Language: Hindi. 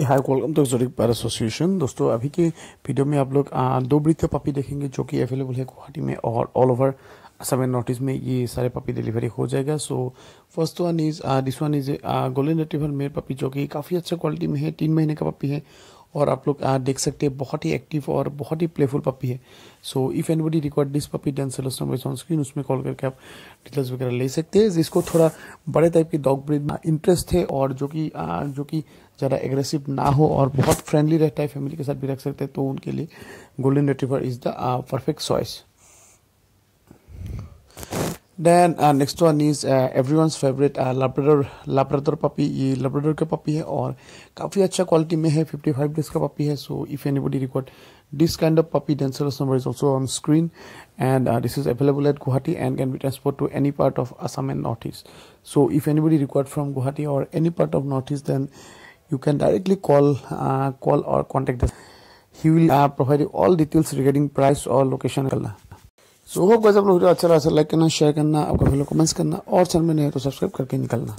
Hi welcome to exotic pet association. दोस्तों अभी के वीडियो में आप लोग दो ब्रीड के पपी देखेंगे जो कि अवेलेबल है गुवाहाटी में और all over Assam and north east में ये सारे पपी डिलीवरी हो जाएगा। So first one is this one is golden retriever mail puppy जो कि काफ़ी अच्छा क्वालिटी में है, 3 महीने का पपी है और आप लोग देख सकते हैं बहुत ही एक्टिव और बहुत ही प्लेफुल पपी है। So if anybody required this puppy then sell us number on screen, उसमें कॉल करके आप डिटेल्स वगैरह ले सकते हैं। जिसको थोड़ा बड़े टाइप की डॉग ब्रीड में इंटरेस्ट है और जो कि ज़्यादा एग्रेसिव ना हो और बहुत फ्रेंडली रहता है, फैमिली के साथ भी रख सकते हैं, तो उनके लिए golden retriever is the perfect choice. Then next one is everyone's favorite Labrador puppy। ये Labrador का पपी है और काफ़ी अच्छा क्वालिटी में है, 55 डेज का पपी है। So if anybody required this kind of puppy, then sales number is also on screen, and this is available at Guwahati and can be transported to any part of Assam and Northeast. So if anybody required from Guwahati or any part of Northeast, then you can directly call or contact us. He will provide you all details regarding price और location करना। सो होप गाइस आप लोग वीडियो अच्छा लगा, लाइक करना, शेयर करना, आपका वीडियो कमेंट्स करना और चैनल में नए हो तो सब्सक्राइब करके निकलना।